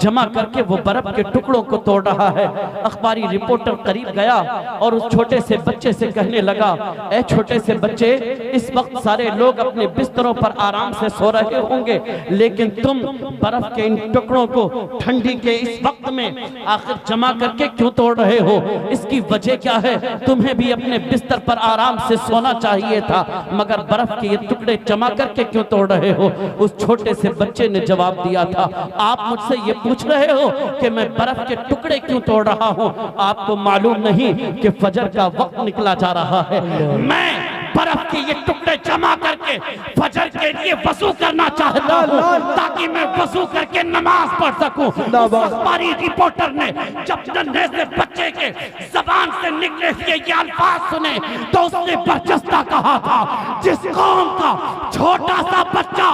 S1: जमा करके वो बर्फ के टुकड़ों को तोड़ रहा है। अखबारी रिपोर्टर करीब गया और उस छोटे से बच्चे से कहने लगा, ए छोटे से बच्चे, इस वक्त सारे लोग अपने बिस्तरों पर आराम से सो रहे होंगे, लेकिन तुम बर्फ के इन टुकड़ों को ठंडी के इस वक्त में आखिर जमा करके क्यों तोड़ रहे हो? इसकी वजह क्या है? तुम्हें भी अपने बिस्तर पर आराम से सोना चाहिए था, मगर बर्फ के ये टुकड़े जमा करके क्यों तोड़ रहे हो? उस छोटे से बच्चे ने जवाब दिया था, आप मुझसे ये पूछ रहे हो कि मैं बर्फ के टुकड़े क्यों तोड़ रहा हूं? आपको मालूम नहीं कि फजर का वक्त निकला जा रहा है। मैं बर्फ के ये टुकड़े जमा करके फजर के लिए वजू करना चाहता हूं ताकि मैं वजू करके नमाज पढ़ सकूं। अखबारी रिपोर्टर ने जब नन्हे से बच्चे के जबान से निकले हुए ये अल्फाज सुने तो उसने बर्जस्ता कहा था, जिस कौम का छोटा सा बच्चा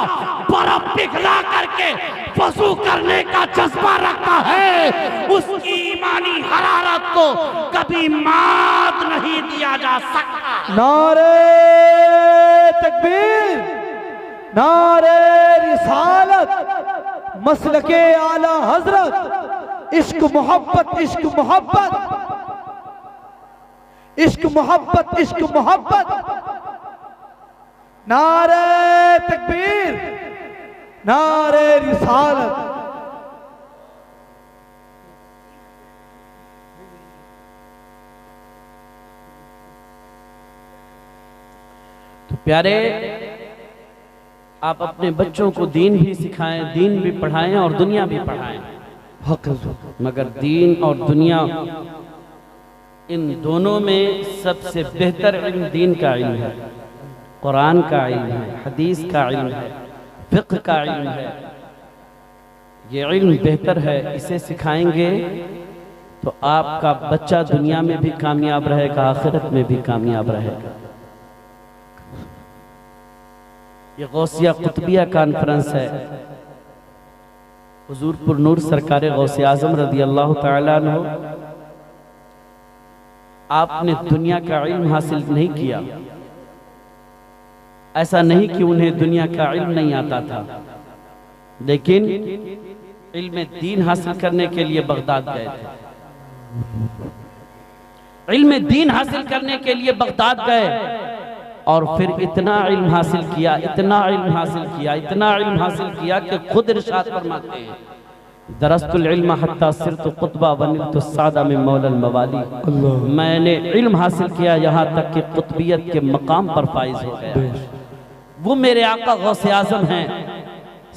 S1: बर्फ पिघला करके वजू करने का जज्बा रखता है उसकी ईमानी हरारत को कभी मात नहीं दिया जा सकता।
S2: नारे तकबीर, नारे रिसालत, मसलके आला हजरत, इश्क मोहब्बत, इश्क मोहब्बत, इश्क मोहब्बत, इश्क मोहब्बत। नारे तकबीर, नारे रिसालत।
S1: तो प्यारे, आप अपने बच्चों को दीन भी सिखाएं, दीन भी पढ़ाएं और दुनिया भी पढ़ाएं, मगर दीन और दुनिया इन दोनों में सबसे बेहतर इल्म दीन का इल्म है, कुरान का इल्म है, हदीस का इल्म है, फिक्र का इल्म है। ये इल्म बेहतर है, इसे सिखाएंगे तो आपका बच्चा दुनिया में भी कामयाब रहेगा, आखिरत में भी कामयाब रहेगा। ये गौसिया कुतबिया कॉन्फ्रेंस है, हुजूर पुर नूर सरकार गौसे आजम रदी अल्लाह तआला अन्हु, आपने दुनिया का इल्म हासिल नहीं किया। ऐसा नहीं कि उन्हें दुनिया का इल्म नहीं आता था, लेकिन इल्म दीन हासिल करने के लिए बगदाद गए थे। इल्म दीन हासिल करने के लिए बगदाद गए और फिर इतना इल्म हासिल किया, इतना इल्म हासिल किया, इतना इल्म हासिल किया कि खुद इरशाद फरमाते हैं, दरस्तुल इल्म हत्ता सिरतु कुतबा वनिलतु सादा में मौलल मवाली। मैंने इल्म हासिल किया यहाँ तक कि कुतबियत के मकाम पर फाइज हो गया। वो मेरे आका गौसे आजम हैं,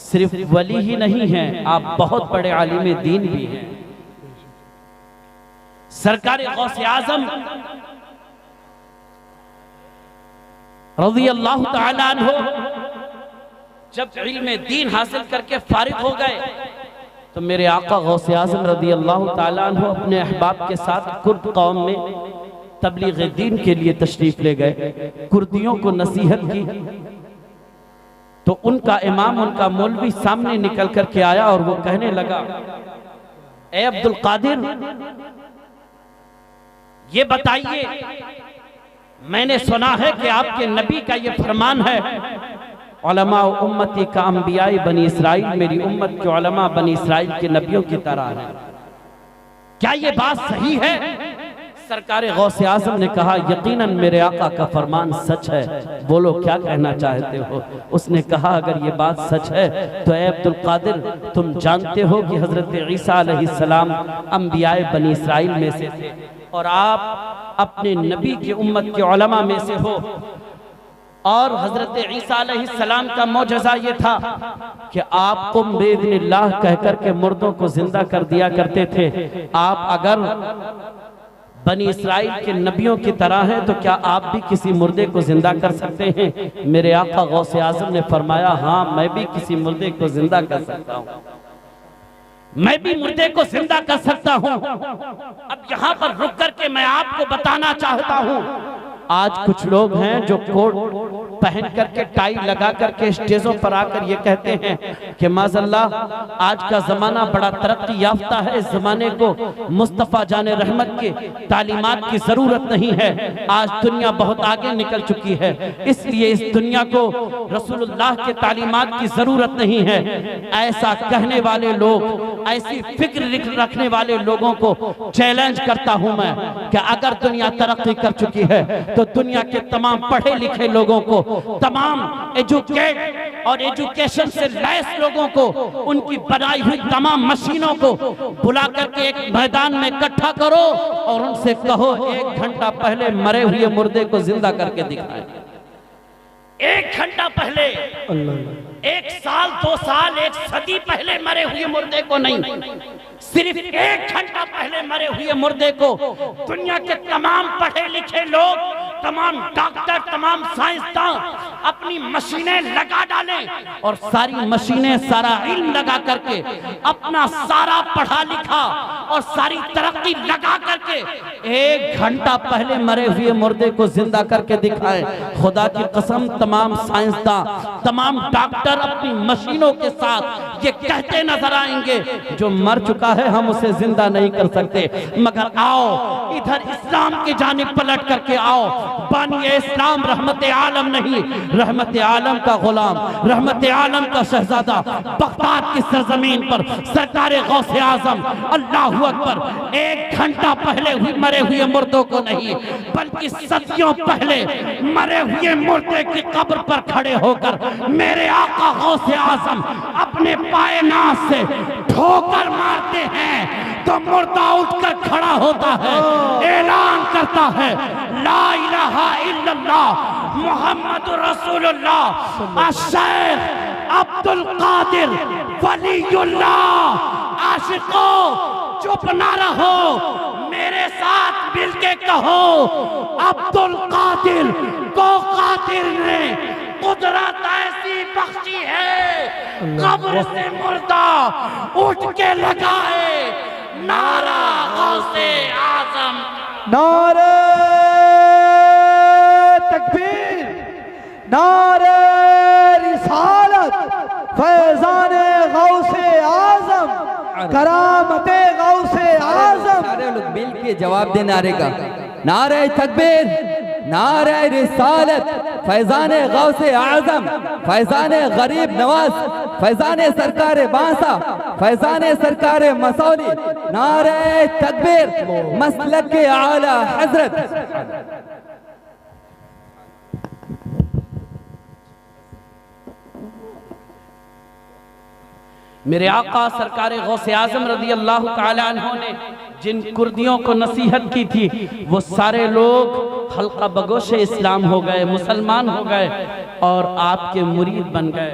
S1: सिर्फ वली ही नहीं हैं, आप बहुत बड़े आलिम दीन भी हैं। सरकार गौसे आजम रज़ी अल्लाह तआला अन्हु जब इल्म दीन हासिल करके फारिग हो गए तो मेरे आका गौसे आजम रज़ी अल्लाह तआला अन्हु अपने अहबाब के साथ कुर्द कौम में तबलीग दीन के लिए तशरीफ ले गए, कुर्दियों को नसीहत की। तो उनका इमाम, उनका मौलवी सामने निकल करके आया और वो कहने लगा, ए अब्दुल कादिर, ये बताइए, मैंने सुना है कि आपके नबी का ये फरमान है, उलमा उम्मती का अंबियाई बनी इसराइल, मेरी उम्मत के उलमा बनी इसराइल के नबियों की तरह है। क्या ये बात सही है? सरकार गौसे आजम ने कहा, यकीनन मेरे आका का फरमान सच है, बोलो क्या कहना चाहते हो। उसने कहा, अगर ये बात सच है तो ऐ अब्दुल कादिर, तुम जानते हो कि हजरत ईसा अलैहिस्सलाम अंबियाए बनी इसराइल में से थे और आप अपने नबी की उम्मत के उलमा में से हो। और हजरत ईसा अलैहिस्सलाम का मौजज़ा ये था कि आपको बिइज़्निल्लाह कह कर के मुर्दों को जिंदा कर दिया करते थे। आप अगर बनी इसराइल के नबियों की तरह हैं तो क्या आप भी किसी मुर्दे को जिंदा कर सकते हैं? मेरे आका गौसे आजम ने फरमाया, हाँ मैं भी किसी मुर्दे को जिंदा कर सकता हूँ, मैं भी मुर्दे को जिंदा कर सकता हूँ। अब यहाँ पर रुक करके मैं आपको बताना चाहता हूँ, आज कुछ लोग हैं जो कोट पहन करके टाई लगा करके स्टेजों पर आकर ये कहते हैं कि माज़अल्लाह आज का जमाना बड़ा तरक्की याफ्ता है, इस जमाने को मुस्तफ़ा जाने रहमत के तालीमात की जरूरत नहीं है, आज दुनिया बहुत आगे निकल चुकी है, इसलिए इस दुनिया को रसूलुल्लाह के तालीमात की जरूरत नहीं है। ऐसा कहने वाले लोग, ऐसी फिक्र रखने वाले लोगों को चैलेंज करता हूं मैं कि अगर दुनिया तरक्की कर चुकी है तो दुनिया के तमाम पढ़े लिखे लोगों को, तमाम एजुकेट और एजुकेशन से लैस लोगों को, उनकी बनाई हुई तमाम मशीनों को बुला करके एक मैदान में इकट्ठा करो और उनसे कहो 1 घंटा पहले मरे हुए मुर्दे को जिंदा करके दिखाएं। 1 घंटा पहले, 1 साल 2 साल 1 सदी पहले मरे हुए मुर्दे को नहीं, सिर्फ 1 घंटा पहले मरे हुए मुर्दे को दुनिया के तमाम पढ़े लिखे लोग, तमाम डॉक्टर, तमाम साइंसदान अपनी मशीनें लगा डालें और सारी मशीनें, सारा इल्म लगा करके, अपना सारा पढ़ा लिखा और सारी तरक्की लगा करके 1 घंटा पहले मरे हुए मुर्दे को जिंदा करके दिखाएं। खुदा की कसम, तमाम साइंसदान, तमाम डॉक्टर अपनी मशीनों के साथ ये कहते नजर आएंगे, जो मर चुका है हम उसे जिंदा नहीं कर सकते। मगर आओ इधर इस्लाम की जानिब पलट करके आओ, बानी इस्लाम रहमत आलम नहीं, रहमत आलम का गुलाम, रहमत आलम का शहजादा, बगदाद की सरजमीन पर सरकार गौसे आजम, अल्लाह अकबर, 1 घंटा पहले मरे हुए मुर्दों को नहीं बल्कि सदियों पहले मरे हुए मुर्दे की कब्र पर खड़े होकर मेरे आका गौसे आजम अपने पायनाज से ठोकर मारते हैं तो मुर्दा उठकर खड़ा होता है, ऐलान करता है, ला इलाहा इल्लल्लाह मुहम्मदुर रसूलुल्लाह अश-शेख अब्दुल कादिर वलीउल्लाह। आशिकों चुप ना रहो, मेरे साथ मिलके कहो, अब्दुल कादिर को कादिर ने कुदरत ऐसी बख्शी है, कब्र से मुर्दा उठ के लगाए नारा गौसे आजम।
S2: नारे तकबीर, नारे रिसालत, फैजाने गौसे आजम, करामते गौसे आजम।
S3: सारे लोग मिल के जवाब दे नारे का। नारे तकबीर, नारे रिसालत, फैजाने गौसे आजम, फैजाने गरीब नवाज, फैजाने सरकार बांसा, फैजाने सरकार मसौली, नारे तकबीर, मसलक के आला हजरत।
S1: मेरे आका सरकार गौसे आजम रज़ी अल्लाह तआला अन्हु ने जिन कुर्दियों को नसीहत की थी, वो सारे लोग हल्का बगोशे इस्लाम हो गए, मुसलमान हो गए और आपके मुरीद बन गए।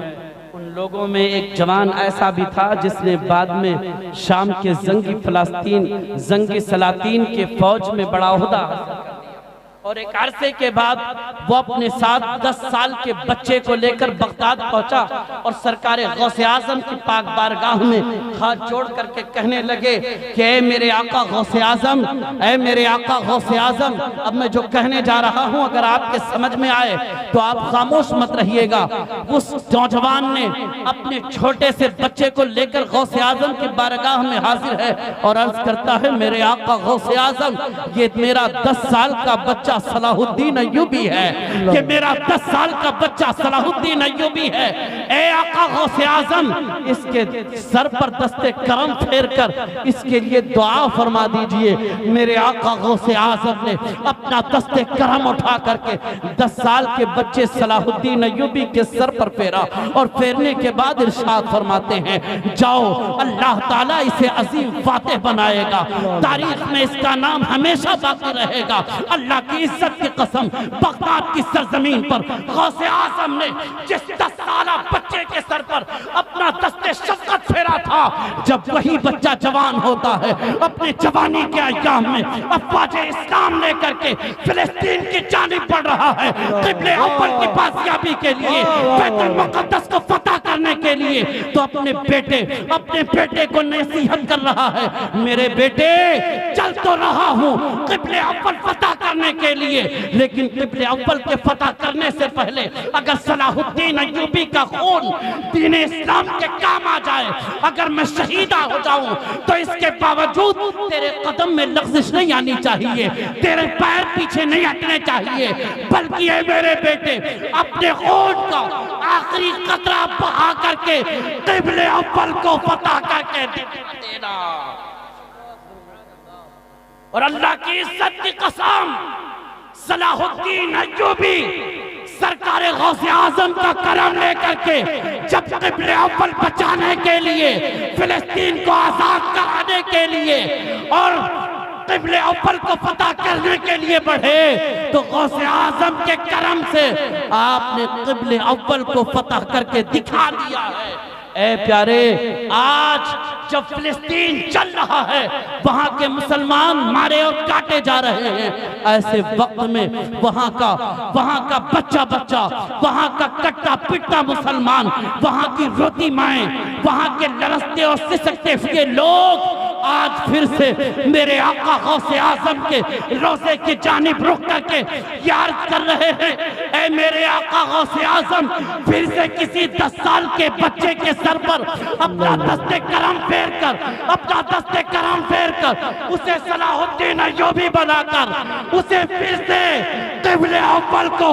S1: उन लोगों में एक जवान ऐसा भी था जिसने बाद में शाम के जंगी सलातीन के फौज में बड़ा ओहदा और एक अरसे के बाद वो अपने साथ 10 साल के बच्चे को लेकर बगदाद पहुंचा और सरकार गौसे आजम की पाक बारगाह में हाथ जोड़ करके कहने लगे कि ऐ मेरे आका गौसे आजम, ऐ मेरे आका गौसे आजम, अब मैं जो कहने जा रहा हूं अगर आपके समझ में आए तो आप खामोश मत रहिएगा। उस नौजवान ने अपने छोटे से बच्चे को लेकर गौसे आजम की बारगाह में हाजिर है और अर्ज करता है, मेरे आका गौसे आजम, ये मेरा 10 साल का बच्चा बच्चा सलाहुद्दीन अय्यूबी है, ये मेरा 10 साल का बच्चा सलाहुद्दीन अय्यूबी है। ए आका गौसे आजम, इसके सर पर दस्ते करम फेर कर इसके लिए दुआ फरमा दीजिए। मेरे आका गौसे आजम ने अपना दस्ते करम उठा करके 10 साल के बच्चे सलाहुद्दीन अय्यूबी के सर पर फेरा और फेरने के बाद इरशाद फरमाते हैं, जाओ अल्लाह ताला इसे अजीम फातेह बनाएगा, तारीख में इसका नाम हमेशा बाकी रहेगा। अल्लाह की इज्जत की कसम, बगदाद की सरजमीन पर गौसे आजम ने जिस 10 साला बच्चे के सर पर अपना दस्ते शफकत फेरा था, जब वही बच्चा जवान होता है, अपने जवानी के अय्याम में अफ़वाज़े इस्लाम लेकर के फिलिस्तीन की जानिब बढ़ रहा है, क़िबले अव्वल की बाजियाबी के लिए, बैतुल मुक़द्दस को फतह करने के लिए, तो अपने बेटे को नसीहत कर रहा है, मेरे बेटे चल तो रहा हूँ क़िबले अव्वल फतह करने के लिए, लेकिन क़िबले अव्वल के फतह करने से पहले अगर सलाहुद्दीन अय्यूबी का खून दीन इस्लाम के काम आ जाए, अगर मैं शहीदा हो जाऊं, तो इसके बावजूद तेरे कदम में लग़्ज़िश नहीं आनी चाहिए, तेरे पैर पीछे नहीं हटने चाहिए, बल्कि ये मेरे बेटे अपने खून का आखिरी कतरा बहा करके क़िबले अव्वल को फतह करके देना। और अल्लाह की इज्जत की कसम, सलाहुद्दीन अय्यूबी सरकारे गौसे आजम का करम लेकर के जब क़िबले अव्वल बचाने के लिए, फिलिस्तीन को आजाद कराने के लिए और क़िबले अव्वल को फतह करने के लिए बढ़े, तो गौसे आजम के करम से आपने क़िबले अव्वल को फतह करके दिखा दिया है। ए प्यारे, आज जब फिलिस्तीन चल रहा है, वहां के मुसलमान मारे और काटे जा रहे हैं, ऐसे वक्त में वहां का बच्चा वहां का कट्टा पिट्टा मुसलमान, वहां की रोती माएं, वहां के लरसते और सिसकते हुए लोग आज फिर से मेरे आका गौसे आजम के रोज़े की जानिब रुक करके याद कर रहे हैं, ऐ मेरे आका गौसे आजम, फिर से किसी 10 साल के बच्चे के सर पर अपना दस्ते करम फेर कर उसे सलाहुद्दीन अय्यूबी बनाकर उसे फिर से क़िबले अव्वल को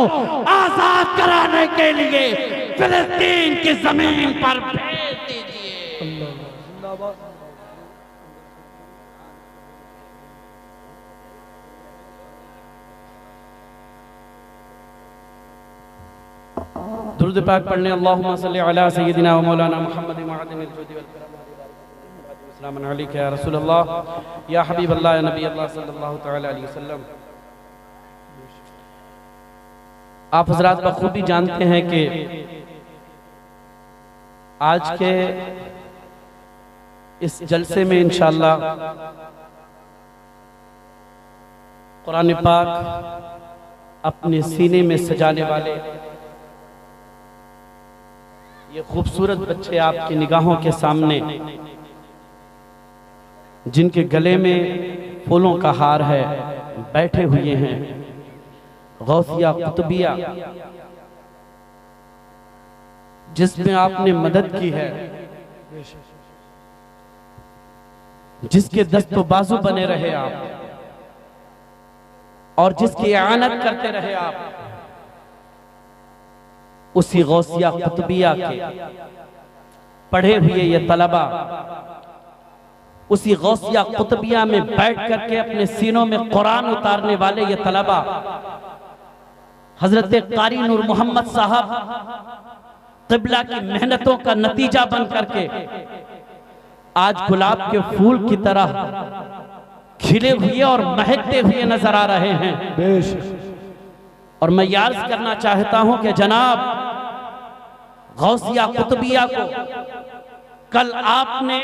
S1: आजाद कराने के लिए फिलिस्तीन की जमीन पर भेज दीजिए। दुरूद पाक पढ़ने, अल्लाहुम्मा सल्ली अला सय्यिदिना व मौलाना मुहम्मद मअदनिल जुदी वल करम सलाम अलैका या रसूल अल्लाह या हबीब अल्लाह या नबी अल्लाह सल्लल्लाहु तआला अलैहि वसल्लम। आप हजरात बखूबी जानते हैं कि आज के इस जलसे में इंशाअल्लाह कुरान पाक अपने सीने में सजाने वाले ये खूबसूरत बच्चे आपकी निगाहों के सामने, जिनके गले में फूलों का हार है, बैठे हुए हैं गौसिया कुतुबिया, जिसमें आपने मदद की है, जिसके दस्तो बाजू बने रहे आप और जिसकी आनत करते रहे आप, उसी गौसिया कुतुबिया के पढ़े हुए ये तलबा उसी गौसिया कुतुबिया में बैठ करके अपने सीनों में कुरान उतारने वाले ये तलबा हजरत कारी नूर मोहम्मद साहब क़िबला की मेहनतों का नतीजा बन करके आज गुलाब के फूल की तरह खिले हुए और महकते हुए नजर आ रहे हैं। और मैं याद करना चाहता हूं कि जनाब गौसिया कुतुबिया को कल आपने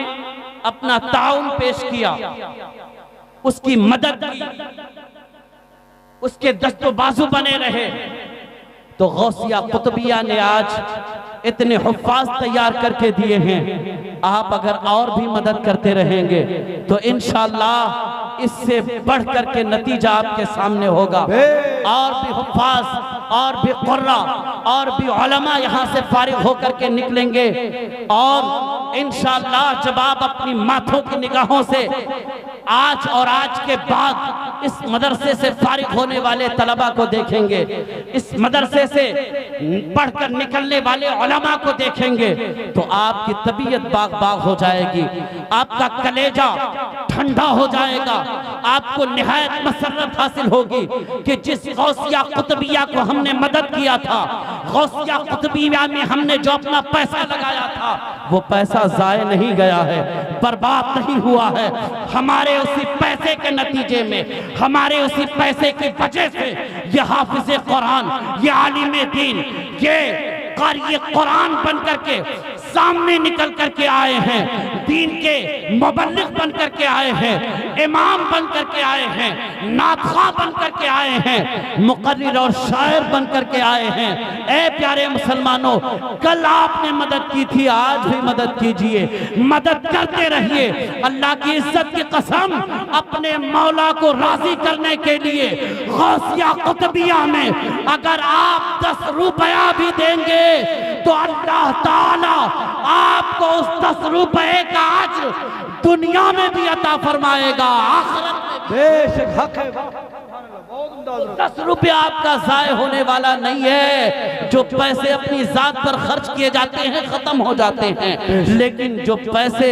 S1: अपना ताउन पेश किया, उसकी मदद की, उसके दस्तो बाजू बने रहे, तो गौसिया कुतुबिया ने आज इतने हुफ्फाज तैयार करके दिए हैं। आप अगर और भी मदद करते रहेंगे तो इंशाअल्लाह इससे बढ़ करके नतीजा आपके सामने होगा। और भी हुफ्फाज और भी कुर्रा और भी उलमा यहाँ से फारिग होकर के निकलेंगे और इंशाअल्लाह जब आप अपनी माथों की निगाहों से आज और आज के बाद इस मदरसे से फारिग होने वाले तलबा को देखेंगे, इस मदरसे से पढ़कर निकलने वाले उलमा को देखेंगे, तो आपकी तबीयत बाग बाग हो जाएगी, आपका कलेजा ठंडा हो जाएगा, आपको निहायत मसरत हासिल होगी कि जिस गौसिया कुतबिया को हमने मदद किया था, गौसिया कुतबिया में हमने जो अपना पैसा लगाया था, वो पैसा जाया नहीं गया है, बर्बाद नहीं हुआ है। हमारे उसी पैसे के नतीजे में, हमारे उसी पैसे की वजह से ये हाफिज़े कुरान, ये आलिम दीन, ये कारी कुरान बन करके सामने निकल करके आए हैं, दीन के मुबल्लिग बन करके आए हैं, इमाम बन करके आए हैं, नातखा बन करके आए हैं, मुकर्रिर और शायर बन करके आए हैं। ऐ प्यारे मुसलमानों, कल आपने मदद की थी, आज भी मदद कीजिए, मदद करते रहिए। अल्लाह की इज्जत की कसम, अपने मौला को राजी करने के लिए गौसिया कुतबिया में अगर आप 10 रुपया भी देंगे तो अल्लाह ताला आपको उस 10 रुपए का अज्र दुनिया में भी अता फरमाएगा, आखिरत में
S2: बेशक हक है।
S1: 10 रुपया आपका जाय होने वाला नहीं है। जो पैसे अपनी जात पर खर्च किए जाते हैं खत्म हो जाते हैं, लेकिन जो पैसे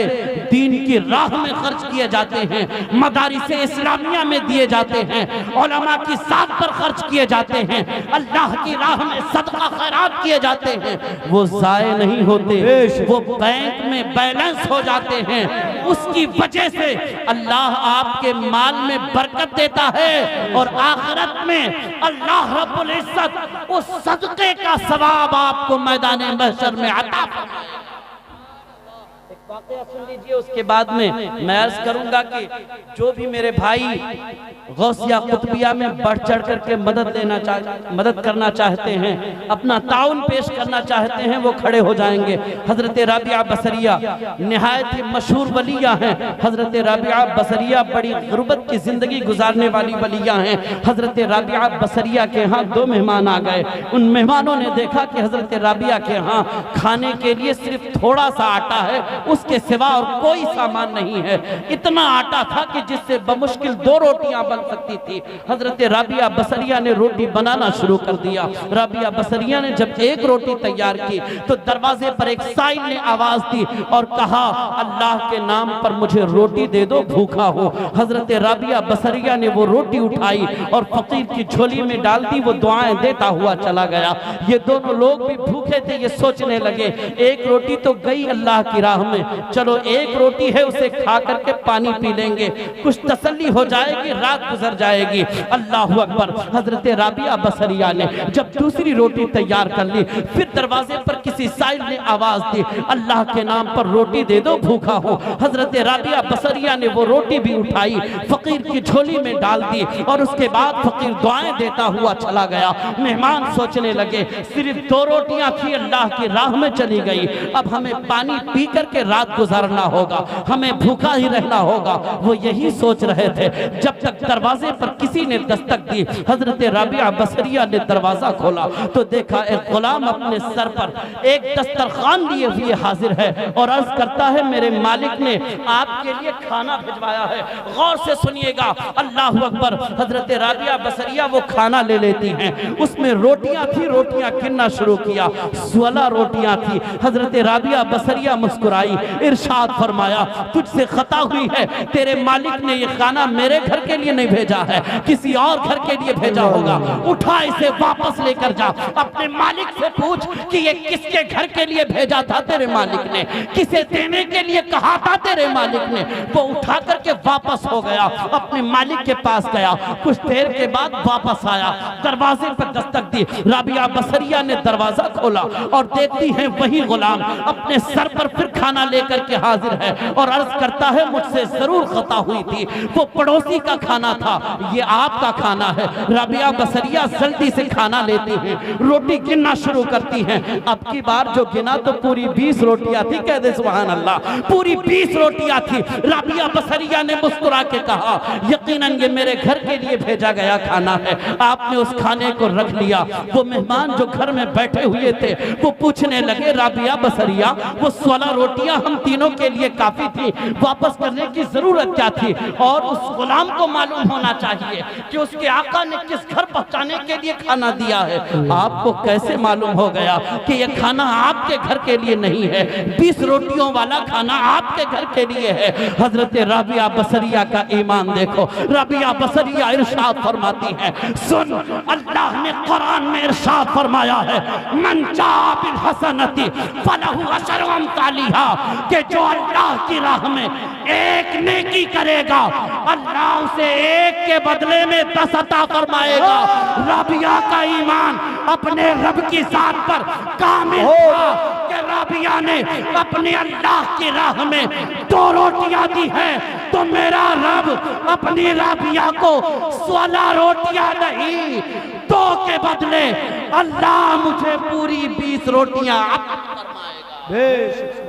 S1: दीन की राह में खर्च किए जाते हैं, मदारिस इस्लामिया में दिए जाते हैं, उलमा की साथ पर खर्च किए जाते हैं, अल्लाह की राह में सदका खैरात किए जाते हैं, वो जाय नहीं होते, वो बैंक में बैलेंस हो जाते हैं। उसकी वजह से अल्लाह आपके माल में बरकत देता है और आखिरत में अल्लाह रब्बुल इज्जत उस सदके का सवाब आपको मैदान महशर में अता फरमाएगा। एक वाकया सुन लीजिए, उसके बाद में मैं अर्ज करूंगा कि जो भी मेरे भाई गौसिया कुतबिया में बढ़ चढ़ करके मदद करना चाहते हैं, अपना ताउन पेश करना चाहते हैं, वो खड़े हो जाएंगे। हजरत राबिया बसरिया निहायत ही मशहूर वलिया हैं। हजरत राबिया बसरिया बड़ी गुर्बत की जिंदगी गुजारने वाली वलिया हैं। हजरत राबिया बसरिया के यहाँ 2 मेहमान आ गए। उन मेहमानों ने देखा कि हजरत राबिया के यहाँ खाने के लिए सिर्फ थोड़ा सा आटा है, उसके सिवा और कोई सामान नहीं है। इतना आटा था कि जिससे बमुश्किल 2 रोटियां बन सकती थी। हजरत राबिया बसरिया ने रोटी बनाना शुरू कर दिया। राबिया बसरिया ने जब 1 रोटी तैयार की तो दरवाजे पर एक साइल ने आवाज दी और कहा, अल्लाह के नाम पर मुझे रोटी दे दो, भूखा हो। हजरत राबिया बसरिया ने वो रोटी उठाई और फकीर की झोली में डाल दी, वो दुआएं देता हुआ चला गया। ये दोनों लोग भी भूखे थे, ये सोचने लगे 1 रोटी तो गई अल्लाह की राह में, चलो 1 रोटी है उसे खा करके पानी पी लेंगे, कुछ तसल्ली हो जाएगी, रात गुजर जाएगी। अल्लाह अकबर। हजरत राबिया बसरिया ने जब दूसरी रोटी तैयार कर ली, फिर दरवाजे पर किसी साइल ने आवाज दी, अल्लाह के नाम पर रोटी दे दो, भूखा हो। हजरत राबिया बसरिया ने वो रोटी भी उठाई, फकीर की झोली में डाल दी और उसके बाद फकीर दुआएं देता हुआ चला गया। मेहमान सोचने लगे सिर्फ 2 रोटियां थी, अल्लाह की राह में चली गई, अब हमें पानी पी करके रात गुजारना होगा, हमें भूखा ही रहना होगा। वो यही सोच रहे थे जब तक दरवाजे पर किसी ने दस्तक दी। हजरत राबिया बसरिया ने दरवाजा खोला तो देखा एक गुलाम अपने सर पर एक दस्तरखान लिए हुए हाजिर है और अर्ज करता है, मेरे मालिक ने आपके लिए खाना भिजवाया है। गौर से सुनिएगा, अल्लाह अकबर। हजरत राबिया बसरिया वो खाना ले लेती हैं, उसमें रोटियां थी, रोटियां गिनना शुरू किया, 16 रोटियां थी। हजरत राबिया बसरिया मुस्कुराई, इरशाद फरमाया, तुझसे खता हुई है, तेरे मालिक ने ये खाना मेरे घर के लिए नहीं भेजा है, किसी और घर के लिए भेजा होगा। उठा इसे वापस लेकर जा, अपने मालिक से पूछ कि ये किसके घर के लिए भेजा था तेरे मालिक ने, किसे देने के लिए कहा था तेरे मालिक ने। वो उठा करके वापस हो गया, अपने मालिक के पास गया, कुछ देर के बाद वापस आया, दरवाजे पर दस्तक दी। राबिया बसरिया ने दरवाजा खोला और देखती है वही गुलाम अपने सर पर फिर खाना लेकर के हाजिर है और अर्ज करता है, मुझसे जरूर खता हुई थी, वो पड़ोसी का खाना था, ये आपका खाना है। राबिया बसरिया जल्दी से खाना लेती हैं, रोटी गिनना शुरू करती हैं। अब की बार जो गिना तो पूरी 20 रोटियां थी, कह दे सुभान अल्लाह, पूरी 20 रोटियां थी। राबिया बसरिया ने मुस्कुरा के कहा यकीनन ये मेरे घर के लिए भेजा गया खाना है। आपने उस खाने को रख लिया। वो मेहमान जो घर में बैठे हुए थे वो पूछने लगे राबिया बसरिया वो 16 रोटियां हम तीनों के लिए काफी थी, वापस करने की जरूरत क्या थी? और उस गुलाम को मालूम होना चाहिए कि उसके आका ने किस घर पहुंचाने के लिए खाना दिया है। आपको कैसे मालूम हो गया कि यह खाना आपके घर के लिए नहीं है? 20 रोटियों वाला खाना आपके घर के लिए है। हजरत राबिया बसरिया का ईमान देखो। राबिया बसरिया इरशाद फरमाती है, सुन, अल्लाह ने कुरान में इरशाद फरमाया है मन जा बिल हसनती फलहु अशरु अम्सालिहा, कि जो अल्लाह की राह में एक नेकी करेगा अल्लाह उसे एक के बदले में 10 अता फरमाएगा। राबिया का ईमान अपने रब की जात पर कामिल था कि राबिया ने अपने अल्लाह की राह में 2 रोटियां दी है, तो मेरा रब अपनी राबिया को 16 रोटियां नहीं 2 के बदले अल्लाह मुझे पूरी 20 रोटियां अता फरमाएगा।